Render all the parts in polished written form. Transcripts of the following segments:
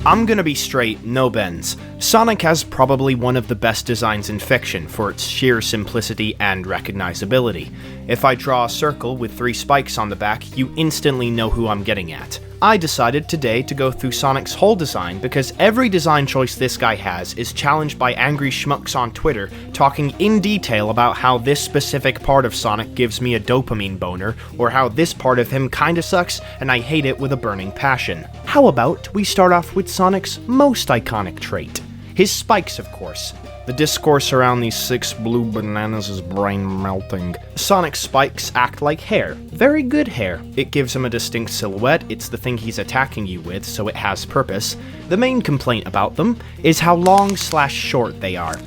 I'm gonna be straight, no bends. Sonic has probably one of the best designs in fiction for its sheer simplicity and recognizability. If I draw a circle with 3 spikes on the back, you instantly know who I'm getting at. I decided today to go through Sonic's whole design because every design choice this guy has is challenged by angry schmucks on Twitter talking in detail about how this specific part of Sonic gives me a dopamine boner, or how this part of him kinda sucks and I hate it with a burning passion. How about we start off with Sonic's most iconic trait? His spikes, of course. The discourse around these 6 blue bananas is brain melting. Sonic's spikes act like hair. Very good hair. It gives him a distinct silhouette, it's the thing he's attacking you with, so it has purpose. The main complaint about them is how long/short they are.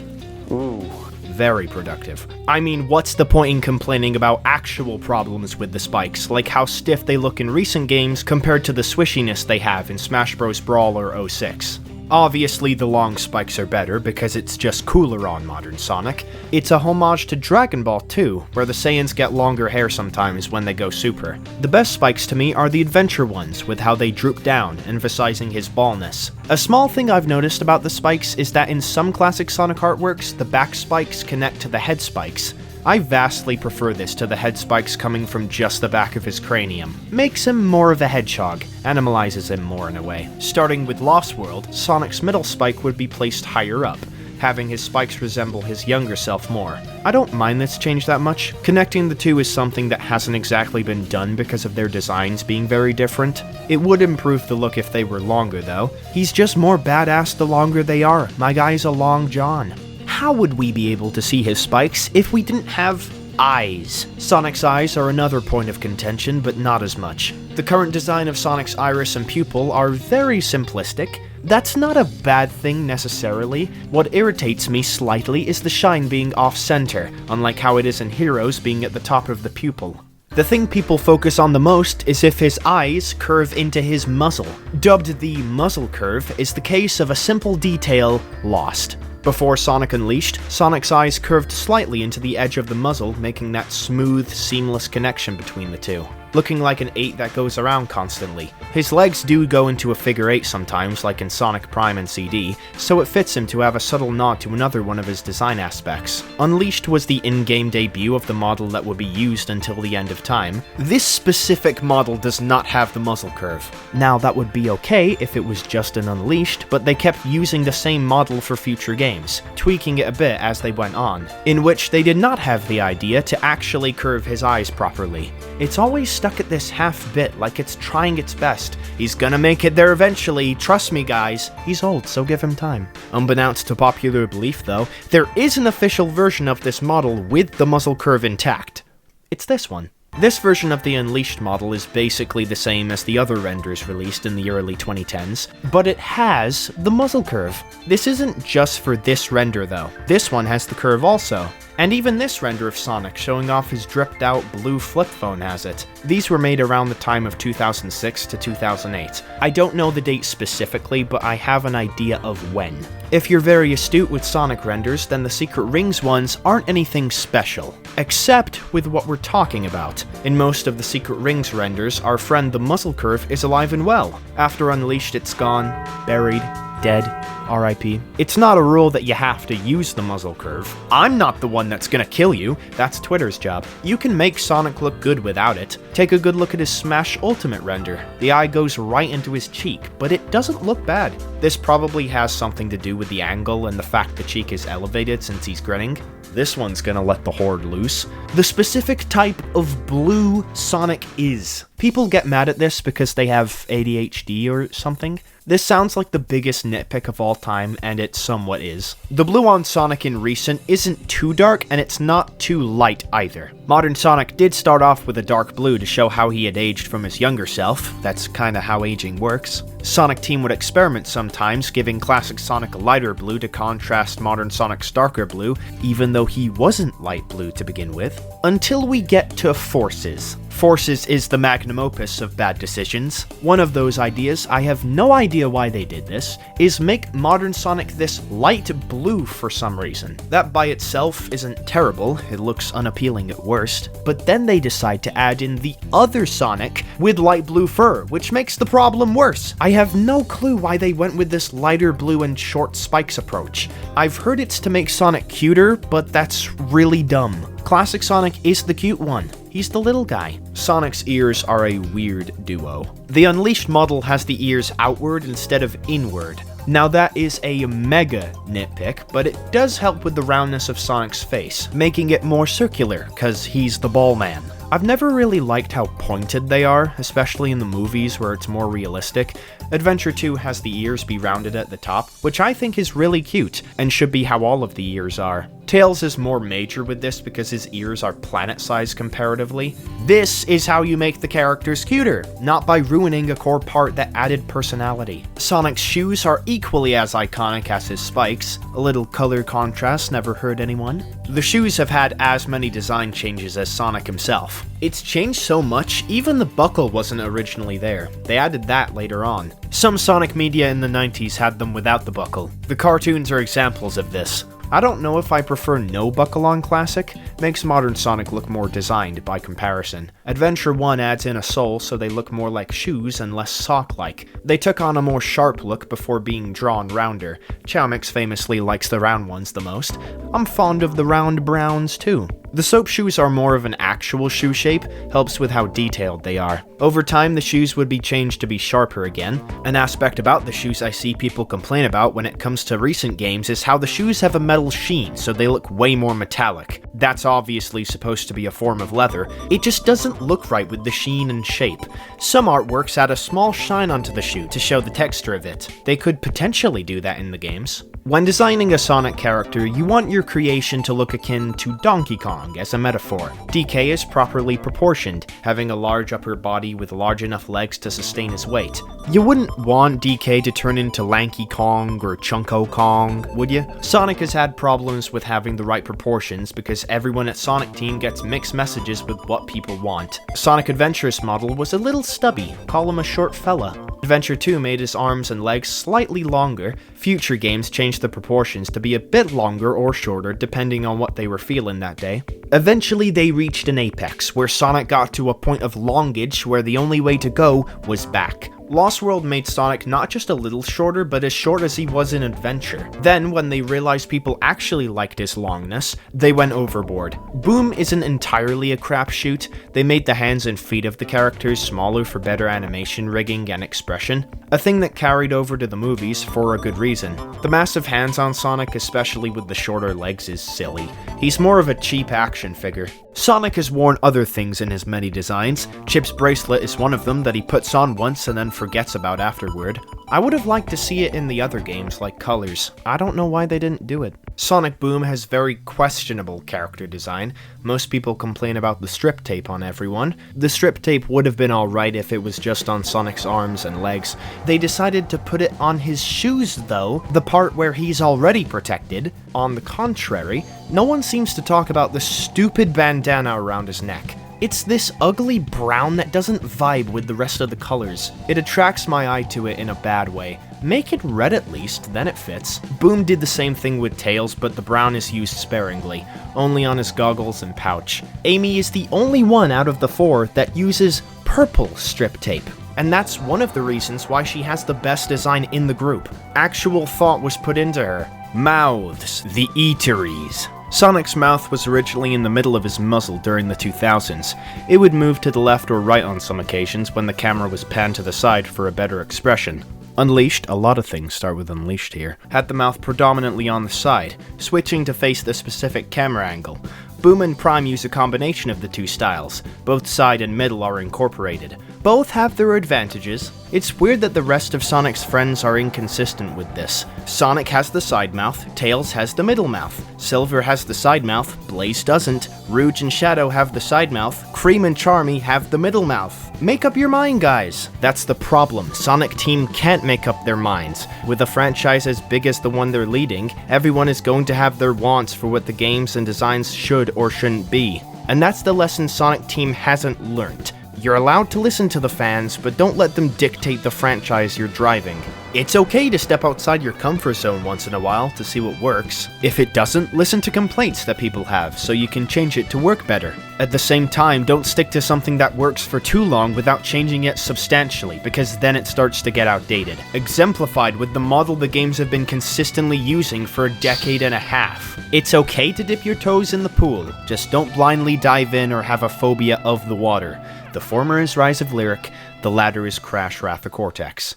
Ooh. Very productive. I mean, what's the point in complaining about actual problems with the spikes, like how stiff they look in recent games compared to the swishiness they have in Smash Bros. Brawl or 06? Obviously the long spikes are better because it's just cooler on modern Sonic. It's a homage to Dragon Ball too, where the Saiyans get longer hair sometimes when they go super. The best spikes to me are the adventure ones, with how they droop down, emphasizing his baldness. A small thing I've noticed about the spikes is that in some classic Sonic artworks, the back spikes connect to the head spikes. I vastly prefer this to the head spikes coming from just the back of his cranium. Makes him more of a hedgehog, animalizes him more in a way. Starting with Lost World, Sonic's middle spike would be placed higher up, having his spikes resemble his younger self more. I don't mind this change that much. Connecting the two is something that hasn't exactly been done because of their designs being very different. It would improve the look if they were longer though. He's just more badass the longer they are. My guy's a long john. How would we be able to see his spikes if we didn't have eyes? Sonic's eyes are another point of contention, but not as much. The current design of Sonic's iris and pupil are very simplistic. That's not a bad thing necessarily. What irritates me slightly is the shine being off-center, unlike how it is in Heroes being at the top of the pupil. The thing people focus on the most is if his eyes curve into his muzzle. Dubbed the muzzle curve is the case of a simple detail lost. Before Sonic Unleashed, Sonic's eyes curved slightly into the edge of the muzzle, making that smooth, seamless connection between the two. Looking like an 8 that goes around constantly. His legs do go into a figure 8 sometimes, like in Sonic Prime and CD, so it fits him to have a subtle nod to another one of his design aspects. Unleashed was the in-game debut of the model that would be used until the end of time. This specific model does not have the muzzle curve. Now that would be okay if it was just an Unleashed, but they kept using the same model for future games, tweaking it a bit as they went on, in which they did not have the idea to actually curve his eyes properly. It's always stuck at this half bit like it's trying its best. He's gonna make it there eventually, trust me guys. He's old, so give him time. Unbeknownst to popular belief though, there is an official version of this model with the muzzle curve intact. It's this one. This version of the Unleashed model is basically the same as the other renders released in the early 2010s, but it has the muzzle curve. This isn't just for this render though. This one has the curve also. And even this render of Sonic showing off his dripped out blue flip phone has it. These were made around the time of 2006 to 2008. I don't know the date specifically, but I have an idea of when. If you're very astute with Sonic renders, then the Secret Rings ones aren't anything special. Except with what we're talking about. In most of the Secret Rings renders, our friend the muzzle curve is alive and well. After Unleashed it's gone, buried, dead, RIP. It's not a rule that you have to use the muzzle curve. I'm not the one that's gonna kill you, that's Twitter's job. You can make Sonic look good without it. Take a good look at his Smash Ultimate render. The eye goes right into his cheek, but it doesn't look bad. This probably has something to do with the angle and the fact the cheek is elevated since he's grinning. This one's gonna let the horde loose. The specific type of blue Sonic is. People get mad at this because they have ADHD or something. This sounds like the biggest nitpick of all time, and it somewhat is. The blue on Sonic in recent isn't too dark, and it's not too light either. Modern Sonic did start off with a dark blue to show how he had aged from his younger self. That's kinda how aging works. Sonic Team would experiment sometimes, giving classic Sonic a lighter blue to contrast modern Sonic's darker blue, even though he wasn't light blue to begin with. Until we get to Forces. Forces is the magnum opus of bad decisions. One of those ideas, I have no idea why they did this, is make modern Sonic this light blue for some reason. That by itself isn't terrible, it looks unappealing at worst, but then they decide to add in the other Sonic with light blue fur, which makes the problem worse. I have no clue why they went with this lighter blue and short spikes approach. I've heard it's to make Sonic cuter, but that's really dumb. Classic Sonic is the cute one. He's the little guy. Sonic's ears are a weird duo. The Unleashed model has the ears outward instead of inward. Now that is a mega nitpick, but it does help with the roundness of Sonic's face, making it more circular, cause he's the ball man. I've never really liked how pointed they are, especially in the movies where it's more realistic. Adventure 2 has the ears be rounded at the top, which I think is really cute, and should be how all of the ears are. Tails is more major with this because his ears are planet-sized comparatively. This is how you make the characters cuter, not by ruining a core part that added personality. Sonic's shoes are equally as iconic as his spikes. A little color contrast never hurt anyone. The shoes have had as many design changes as Sonic himself. It's changed so much, even the buckle wasn't originally there. They added that later on. Some Sonic media in the 90s had them without the buckle. The cartoons are examples of this. I don't know if I prefer no buckle on Classic, makes modern Sonic look more designed by comparison. Adventure 1 adds in a sole so they look more like shoes and less sock-like. They took on a more sharp look before being drawn rounder. Chowmix famously likes the round ones the most. I'm fond of the round browns too. The soap shoes are more of an actual shoe shape, helps with how detailed they are. Over time, the shoes would be changed to be sharper again. An aspect about the shoes I see people complain about when it comes to recent games is how the shoes have a metal sheen, so they look way more metallic. That's obviously supposed to be a form of leather, it just doesn't look right with the sheen and shape. Some artworks add a small shine onto the shoe to show the texture of it. They could potentially do that in the games. When designing a Sonic character, you want your creation to look akin to Donkey Kong as a metaphor. DK is properly proportioned, having a large upper body with large enough legs to sustain his weight. You wouldn't want DK to turn into Lanky Kong or Chunko Kong, would you? Sonic has had problems with having the right proportions because everyone at Sonic Team gets mixed messages with what people want. Sonic Adventure's model was a little stubby, call him a short fella. Adventure 2 made his arms and legs slightly longer. Future games changed the proportions to be a bit longer or shorter depending on what they were feeling that day. Eventually they reached an apex, where Sonic got to a point of longage where the only way to go was back. Lost World made Sonic not just a little shorter, but as short as he was in Adventure. Then, when they realized people actually liked his longness, they went overboard. Boom isn't entirely a crapshoot. They made the hands and feet of the characters smaller for better animation rigging and expression, a thing that carried over to the movies for a good reason. The massive hands on Sonic, especially with the shorter legs, is silly. He's more of a cheap action figure. Sonic has worn other things in his many designs. Chip's bracelet is one of them that he puts on once and then forgets about afterward. I would have liked to see it in the other games like Colors. I don't know why they didn't do it. Sonic Boom has very questionable character design. Most people complain about the strip tape on everyone. The strip tape would have been alright if it was just on Sonic's arms and legs. They decided to put it on his shoes though, the part where he's already protected. On the contrary, no one seems to talk about the stupid bandana around his neck. It's this ugly brown that doesn't vibe with the rest of the colors. It attracts my eye to it in a bad way. Make it red at least, then it fits. Boom did the same thing with Tails, but the brown is used sparingly, only on his goggles and pouch. Amy is the only one out of the four that uses purple strip tape. And that's one of the reasons why she has the best design in the group. Actual thought was put into her. Mouths, the eateries. Sonic's mouth was originally in the middle of his muzzle during the 2000s. It would move to the left or right on some occasions when the camera was panned to the side for a better expression. Unleashed, a lot of things start with Unleashed here, had the mouth predominantly on the side, switching to face the specific camera angle. Boom and Prime use a combination of the two styles. Both side and middle are incorporated. Both have their advantages. It's weird that the rest of Sonic's friends are inconsistent with this. Sonic has the side mouth, Tails has the middle mouth, Silver has the side mouth, Blaze doesn't, Rouge and Shadow have the side mouth, Cream and Charmy have the middle mouth. Make up your mind, guys! That's the problem. Sonic Team can't make up their minds. With a franchise as big as the one they're leading, everyone is going to have their wants for what the games and designs should or shouldn't be. And that's the lesson Sonic Team hasn't learnt. You're allowed to listen to the fans, but don't let them dictate the franchise you're driving. It's okay to step outside your comfort zone once in a while to see what works. If it doesn't, listen to complaints that people have so you can change it to work better. At the same time, don't stick to something that works for too long without changing it substantially, because then it starts to get outdated. Exemplified with the model the games have been consistently using for a decade and a half. It's okay to dip your toes in the pool, just don't blindly dive in or have a phobia of the water. The former is Rise of Lyric, the latter is Crash Wrath of Cortex.